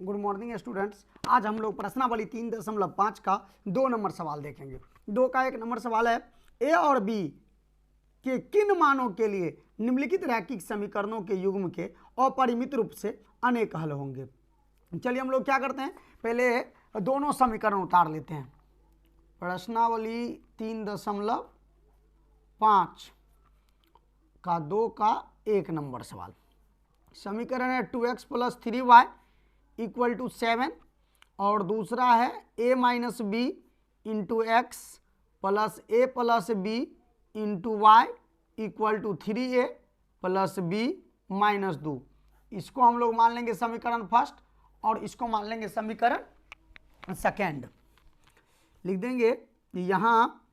Good morning students. आज हम लोग प्रश्नावली 3.5 का 2 नंबर सवाल देखेंगे। 2 का 1 नंबर सवाल है, ए और बी के किन मानों के लिए निम्नलिखित रैखिक समीकरणों के युग्म के अपरिमित रूप से अनेक हल होंगे। चलिए हम लोग क्या करते हैं, पहले दोनों समीकरण उतार लेते हैं। प्रश्नावली 3.5 का 2 का 1 नंबर सवाल। समीकरण है 2x + 3y = 7 और दूसरा है a - b × x + a + b × y = 3a + b - 2। इसको हम लोग मान लेंगे समीकरण फर्स्ट और इसको मान लेंगे समीकरण सेकेंड। लिख देंगे यहाँ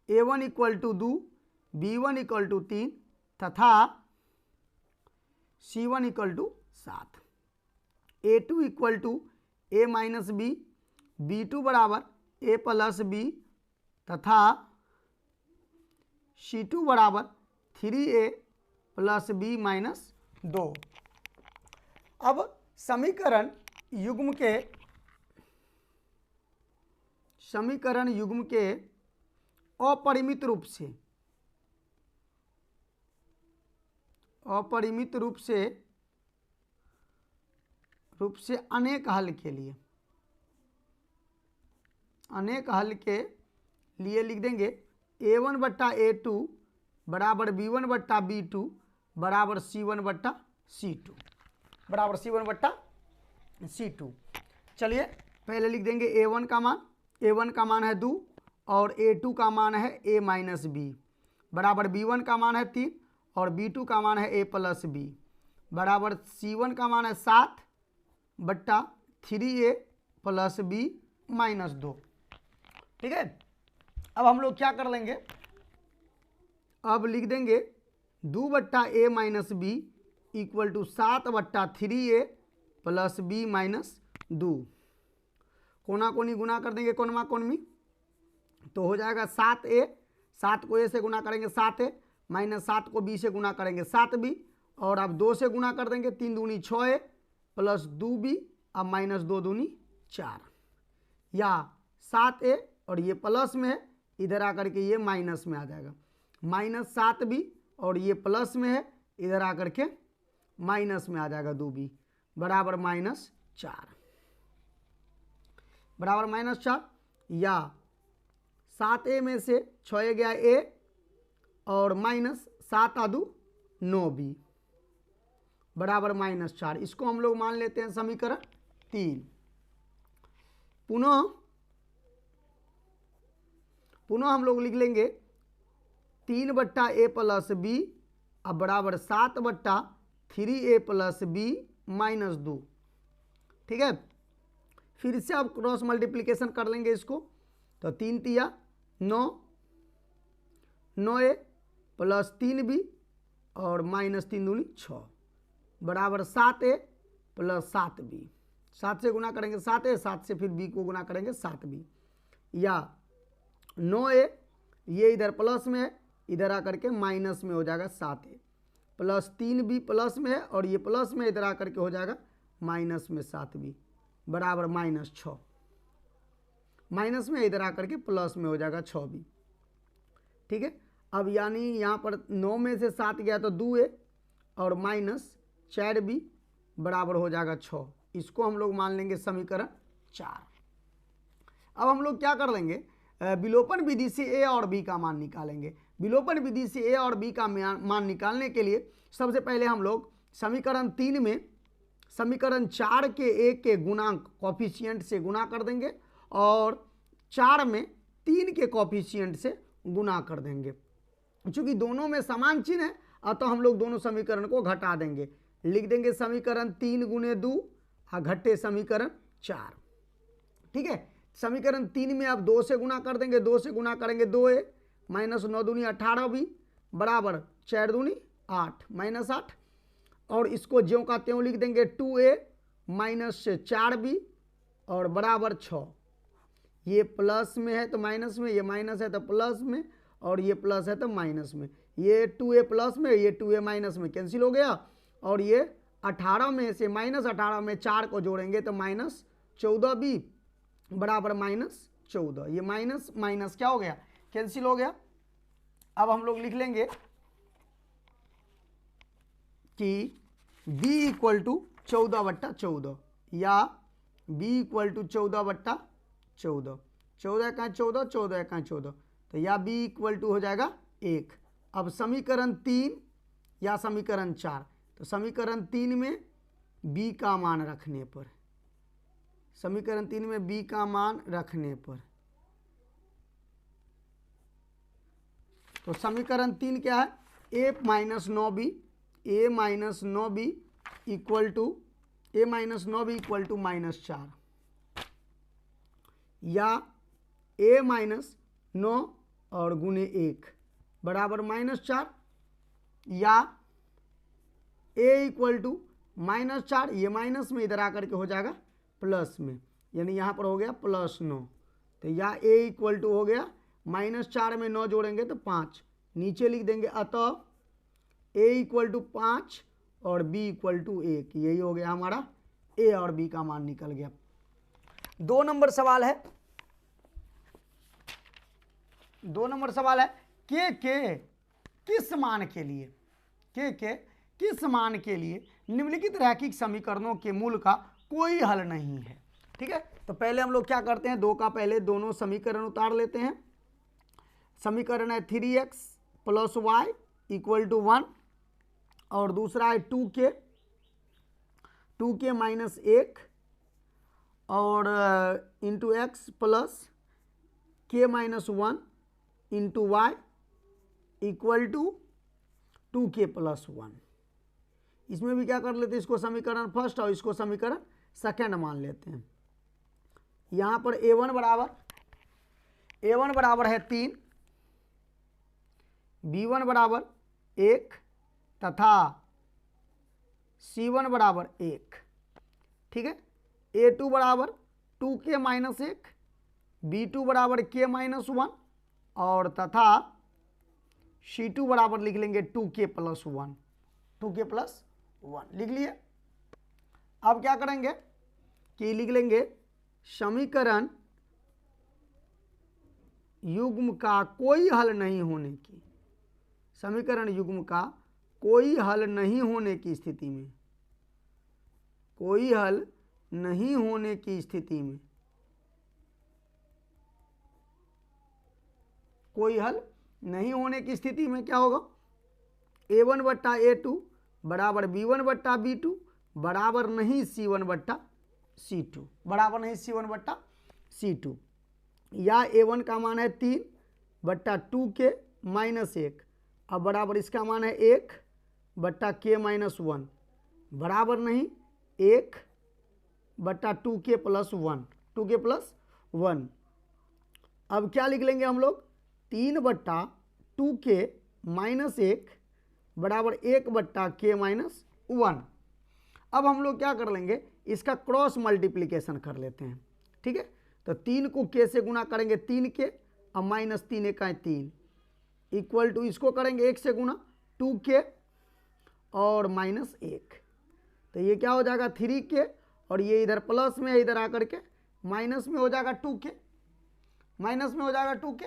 a1 = 2, b1 = 3 तथा c1 = 7। a2 = a - b, b2 बराबर a + b तथा c2 बराबर 3a + b - 2। अब समीकरण युग्म के अपरिमित रूप से अनेक हल के लिए लिख देंगे a1 / a2 बराबर b1 / b2 बराबर c1 / c2। चलिए पहले लिख देंगे a1 का मान है 2 और a2 का मान है a - b बराबर b1 का मान है 3 और b2 का मान है a + b बराबर c1 का मान है 7 बट्टा 3a + b - 2। ठीक है, अब हम लोग क्या कर लेंगे, अब लिख देंगे 2 बट्टा a - b = 7 बट्टा 3a + b - 2। कोना कोनी गुना कर देंगे कोनमा कोनमी, तो हो जाएगा 7a, 7 को a से गुना करेंगे 7a -7 को b से गुना करेंगे 7b और अब 2 से गुना कर देंगे 3 दूनी 6a + 2b अब -2 दूनी 4 या 7a और ये प्लस में है, इधर आकर के ये माइनस में आ जाएगा -7b और ये प्लस में है, इधर आकर के माइनस में आ जाएगा 2b बराबर -4 या 7a में से 6 गया a और -7 × 2 9b बराबर -4। इसको हम लोग मान लेते हैं समीकरण 3। पुनः हम लोग लिख लेंगे 3 बट्टा a + b अब बराबर 7 बट्टा 3a + b - 2। ठीक है, फिर से अब क्रॉस मल्टीप्लिकेशन कर लेंगे इसको, तो 3 तिया 9, 9a + 3b और -3 दूनी 6 बराबर 7a + 7b। 7 से गुना करेंगे 7a, 7 से फिर b को गुना करेंगे 7b या 9a ये इधर प्लस में है, इधर आकर के माइनस में हो जाएगा 7a + 3b प्लस में है और ये प्लस में इधर आकर के हो जाएगा माइनस में 7b बराबर -6 माइनस में इधर आकर के प्लस में हो जाएगा 6b। ठीक है, अब यानी यहाँ पर 9 में से 7 गया तो 2a और -4b बराबर हो जाएगा 6। इसको हम लोग मान लेंगे समीकरण 4। अब हम लोग क्या कर लेंगे, विलोपन विधि से a और b का मान निकालेंगे। विलोपन विधि से a और b का मान निकालने के लिए सबसे पहले हम लोग समीकरण 3 में समीकरण 4 के a के गुणांक कॉफिशिएंट से गुना कर देंगे और 4 में 3 के कॉफिशिएंट से गुना कर देंगे। चूंकि दोनों में समान चिन्ह है अतः हम लोग दोनों समीकरण को घटा देंगे। लिख देंगे समीकरण 3 × 2 घटे समीकरण 4। ठीक है, समीकरण 3 में अब 2 से गुना कर देंगे, 2 से गुना करेंगे 2a -9 दूनी 18b बराबर 4 दूनी 8 -8 और इसको ज्यों का त्यों लिख देंगे 2a -4b और बराबर 6। ये प्लस में है तो माइनस में, ये माइनस है तो प्लस में और ये प्लस है तो माइनस में, ये 2a प्लस में ये 2a माइनस में कैंसिल हो गया और ये 18 में से -18 में 4 को जोड़ेंगे तो -14b बराबर -14। ये माइनस माइनस क्या हो गया, कैंसिल हो गया। अब हम लोग लिख लेंगे कि b इक्वल टू 14/14 या b इक्वल टू 14/14, 14 का 14, 14 का 14, तो या b इक्वल टू हो जाएगा 1। अब समीकरण 3 या समीकरण 4, तो समीकरण 3 में b का मान रखने पर, समीकरण 3 में b का मान रखने पर, तो समीकरण 3 क्या है, a minus 9b equal to -4 या a माइनस 9 और गुने 1 बराबर -4 या a इक्वल टू -4, ये माइनस में इधर आकर के हो जाएगा प्लस में, यानी यहाँ पर हो गया +9, तो या a इक्वल टू हो गया -4 में 9 जोड़ेंगे तो 5, नीचे लिख देंगे अतः a इक्वल टू 5 और b इक्वल टू 1। यही हो गया हमारा a और b का मान निकल गया। 2 नंबर सवाल है, 2 नंबर सवाल है के किस मान के लिए, के किस मान के लिए निम्नलिखित रैखिक समीकरणों के मूल का कोई हल नहीं है। ठीक है, तो पहले हम लोग क्या करते हैं, 2 का पहले दोनों समीकरण उतार लेते हैं। समीकरण है 3x + y इक्वल टू 1 और दूसरा है 2k -1 और into x plus k -1 into y equal to 2k + 1। इसमें भी क्या कर लेते हैं, इसको समीकरण फर्स्ट और इसको समीकरण सेकेंड मान लेते हैं। यहाँ पर a1 बराबर है 3, b1 बराबर 1 तथा c1 बराबर 1। ठीक है, a2 बराबर 2k - 1, b2 बराबर k - 1 और तथा c2 बराबर लिख लेंगे 2k + 1, 2k + 1 लिख लिए। अब क्या करेंगे कि लिख लेंगे समीकरण युग्म का कोई हल नहीं होने की, समीकरण युग्म का कोई हल नहीं होने की स्थिति में, कोई हल नहीं होने की स्थिति में, कोई हल नहीं होने की स्थिति में क्या होगा, a1/a2 बराबर b1/b2 बराबर नहीं c1/c2, बराबर नहीं c1/c2, या a1 का मान है 3/2k - 1 अब बराबर इसका मान है 1/k - 1 बराबर नहीं 1/2k + 1, 2k + 1। अब क्या लिख लेंगे हम लोग, 3/2k - 1 बराबर 1/k - 1। अब हम लोग क्या कर लेंगे, इसका क्रॉस मल्टीप्लिकेशन कर लेते हैं। ठीक है, तो 3 को k से गुना करेंगे 3k और -3 × 3 इक्वल टू इसको करेंगे 1 से गुना 2k और -1, तो ये क्या हो जाएगा 3k और ये इधर प्लस में है, इधर आकर के माइनस में हो जाएगा 2k, माइनस में हो जाएगा 2k।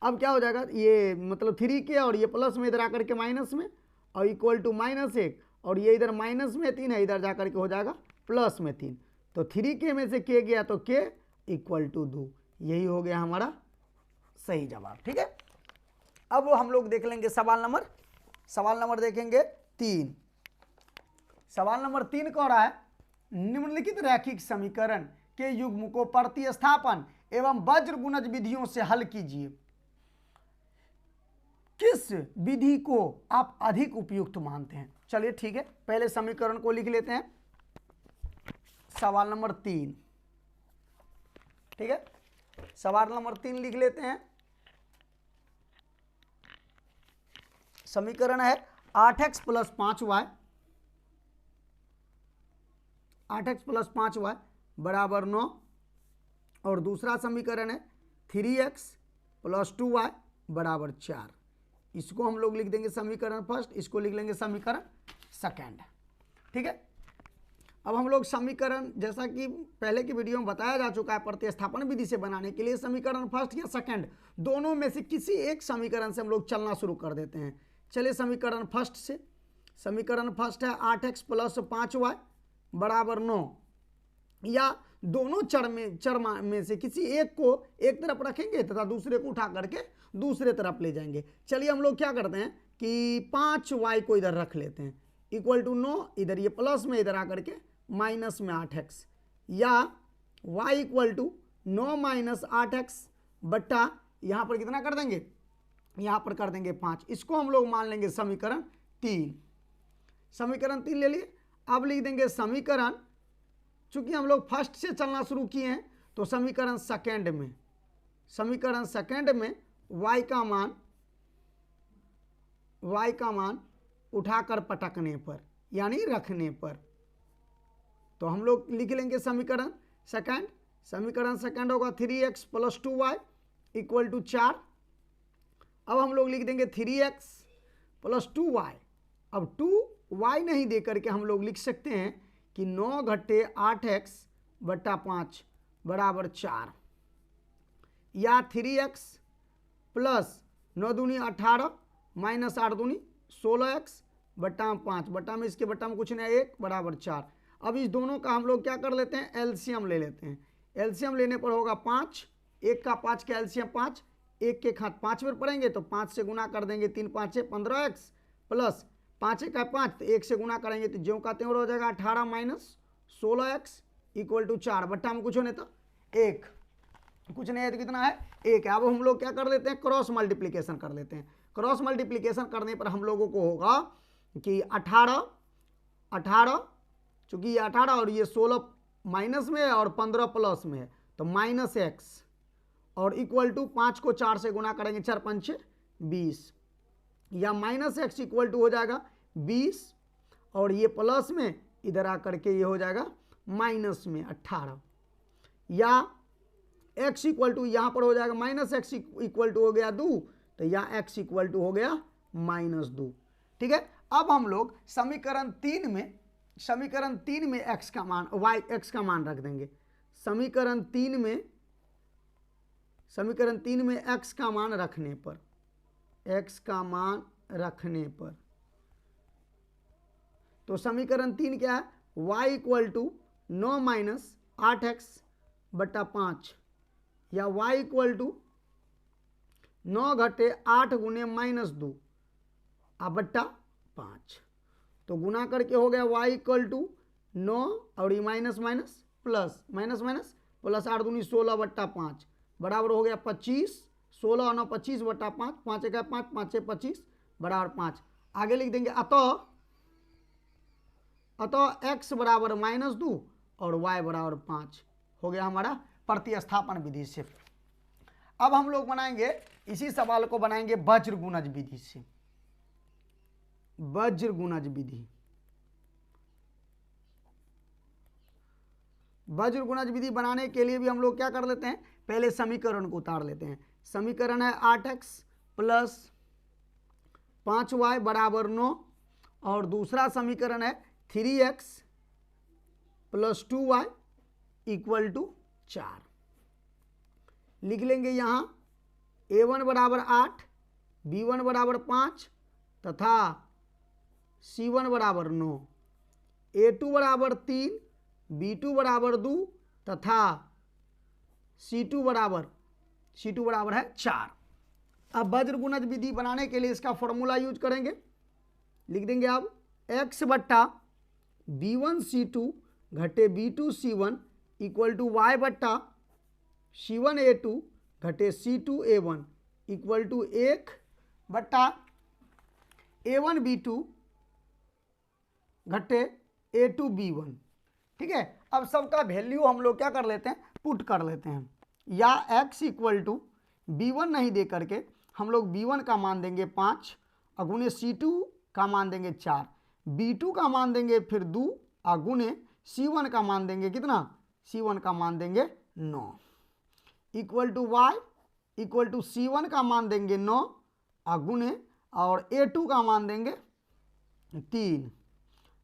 अब क्या हो जाएगा, ये मतलब 3k और ये प्लस में इधर आकर के माइनस में और इक्वल टू -1 और ये इधर माइनस में 3 है, इधर जाकर के हो जाएगा प्लस में 3, तो 3k में से k गया तो k इक्वल टू 2। यही हो गया हमारा सही जवाब। ठीक है, अब हम लोग देख लेंगे सवाल नंबर देखेंगे 3। सवाल नंबर 3 कह रहा है निम्नलिखित रैखिक समीकरण के युग्म को प्रतिस्थापन एवं वज्र गुणज विधियों से हल कीजिए। किस विधि को आप अधिक उपयुक्त मानते हैं। चलिए ठीक है, पहले समीकरण को लिख लेते हैं। सवाल नंबर 3, ठीक है, सवाल नंबर 3 लिख लेते हैं। समीकरण है 8x + 5y, 8x + 5y बराबर 9 और दूसरा समीकरण है 3x + 2y बराबर 4। इसको हम लोग लिख देंगे समीकरण फर्स्ट, इसको लिख लेंगे समीकरण सेकेंड। ठीक है। अब हम लोग समीकरण, जैसा कि पहले की वीडियो में बताया जा चुका है, प्रतिस्थापन विधि से बनाने के लिए समीकरण फर्स्ट या सेकंड दोनों में से किसी एक समीकरण से हम लोग चलना शुरू कर देते हैं। चलिए समीकरण फर्स्ट से। समीकरण फर्स्ट है 8x + 5y बराबर 9, या दोनों चर में से किसी एक को एक तरफ रखेंगे तथा दूसरे को उठा करके दूसरे तरफ ले जाएंगे। चलिए हम लोग क्या करते हैं कि 5y को इधर रख लेते हैं, इक्वल टू 9, इधर ये प्लस में इधर आकर के माइनस में 8x, या y इक्वल टू 9 - 8x बट्टा यहाँ पर कितना कर देंगे, यहाँ पर कर देंगे 5। इसको हम लोग मान लेंगे समीकरण 3। समीकरण 3 ले लिए। अब लिख देंगे समीकरण, चूंकि हम लोग फर्स्ट से चलना शुरू किए हैं तो समीकरण सेकंड में y का मान उठाकर पटकने पर यानी रखने पर, तो हम लोग लिख लेंगे समीकरण सेकंड होगा 3x + 2y इक्वल टू 4। अब हम लोग लिख देंगे 3x + 2y। अब 2y नहीं दे करके हम लोग लिख सकते हैं कि 9 घटे 8x बट्टा 5 बराबर 4, या 3x + 9 दूनी 18 - 8 दूनी 16x बट्टा 5, बट्टा में इसके बट्टा में कुछ नहीं 1 बराबर 4। अब इस दोनों का हम लोग क्या कर लेते हैं, एलसीएम ले लेते हैं। एलसीएम लेने पर होगा 5, 1 का 5 का एलसीएम 5, 1 के खात 5 में पड़ेंगे तो 5 से गुना कर देंगे, 3 × 5 = 15x प्लस 5 का 5 तो 1 से गुना करेंगे तो ज्यों का त्यों हो जाएगा 18 - 16x इक्वल टू 4, बट्टा में कुछ नहीं था 1, कुछ नहीं है तो कितना है 1 है। अब हम लोग क्या कर लेते हैं, क्रॉस मल्टीप्लीकेशन कर लेते हैं। क्रॉस मल्टीप्लीकेशन करने पर हम लोगों को होगा कि 18 चूंकि ये 18 और ये 16 माइनस में है और 15 प्लस में है तो -x, और इक्वल टू 5 को 4 से गुना करेंगे 4 × 5 = 20, या -x इक्वल टू हो जाएगा 20, और ये प्लस में इधर आकर के ये हो जाएगा माइनस में 18, या x इक्वल टू यहाँ पर हो जाएगा -x इक्वल टू हो गया 2, तो या x इक्वल टू हो गया -2। ठीक है। अब हम लोग समीकरण 3 में x का मान रख देंगे। समीकरण 3 में x का मान रखने पर तो समीकरण 3 क्या है, y इक्वल टू 9 - 8x बट्टा 5, या y इक्वल टू 9 घटे 8 गुने -2 बट्टा 5, तो गुना करके हो गया y इक्वल टू 9 और ये माइनस प्लस 8 दूनी 16 बट्टा 5 बराबर हो गया 25, 16 और 9 25 बट्टा 5, 5 × 5 = 5 × 25 बराबर 5। आगे लिख देंगे अतः x बराबर -2 और y बराबर 5 हो गया हमारा प्रतिस्थापन विधि से। अब हम लोग बनाएंगे इसी सवाल को बनाएंगे वज्र गुणज विधि से। वज्र गुणज विधि बनाने के लिए भी हम लोग क्या कर लेते हैं, पहले समीकरण को उतार लेते हैं। समीकरण है 8x + 5y बराबर 9, और दूसरा समीकरण है 3x + 2y इक्वल टू 4। लिख लेंगे यहाँ a1 बराबर 8, b1 बराबर 5 तथा c1 बराबर 9, a2 बराबर 3, b2 बराबर 2 तथा c2 बराबर है 4। अब वज्र गुणज विधि बनाने के लिए इसका फॉर्मूला यूज करेंगे। लिख देंगे अब x बट्टा b1c2 घटे b2c1 इक्वल टू y बट्टा c1a2 घटे c2a1 इक्वल टू 1 बट्टा a1b2 घटे a2b1। ठीक है। अब सबका वैल्यू हम लोग क्या कर लेते हैं, पुट कर लेते हैं, या x इक्वल टू b1 नहीं दे करके हम लोग b1 का मान देंगे 5 अगुने c2 का मान देंगे 4, b2 का मान देंगे फिर 2 अगुने c1 का मान देंगे कितना, c1 का मान देंगे 9 equal to y equal to c1 का मान देंगे 9 अगुने और a2 का मान देंगे 3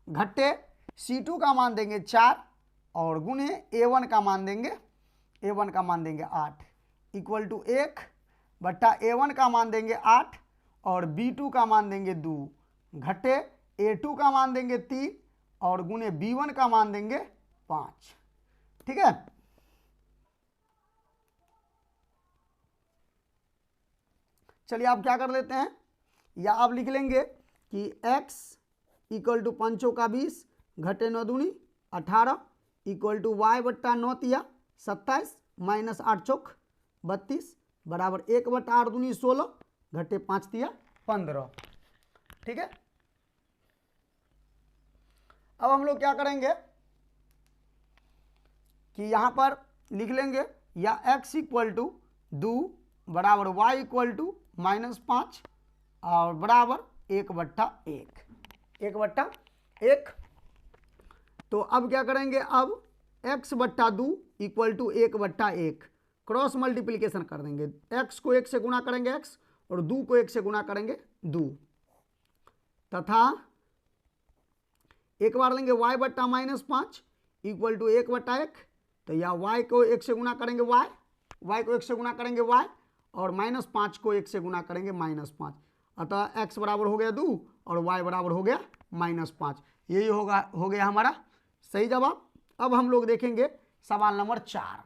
घटे C2 का मान देंगे 4 और गुने A1 का मान देंगे 8 इक्वल टू 1 बट्टा A1 का मान देंगे 8 और B2 का मान देंगे 2 घटे A2 का मान देंगे 3 और गुने B1 का मान देंगे 5। ठीक है, चलिए आप क्या कर लेते हैं, या आप लिख लेंगे कि x इक्वल टू 5 का 20 घटे 9 दूनी 18 इक्वल टू y बट्टा 9 तिया 27 माइनस 8 चौक 32 बराबर 1 बट्टा 8 दूनी 16 घटे 5 तिया 15। ठीक है, अब हम लोग क्या करेंगे कि यहाँ पर लिख लेंगे या x इक्वल टू 2 बराबर y इक्वल टू -5 और बराबर 1/1। तो अब क्या करेंगे, अब x बट्टा 2 इक्वल टू 1/1 क्रॉस मल्टीप्लीकेशन कर देंगे। x को 1 से गुणा करेंगे x और 2 को 1 से गुणा करेंगे 2 तथा एक बार लेंगे y बट्टा -5 इक्वल टू 1/1। तो या y को 1 से गुणा करेंगे y को 1 से गुणा करेंगे y और -5 को 1 से गुणा करेंगे -5। अतः x बराबर हो गया 2 और y बराबर हो गया -5। यही हो गया हमारा सही जवाब। अब हम लोग देखेंगे सवाल नंबर 4।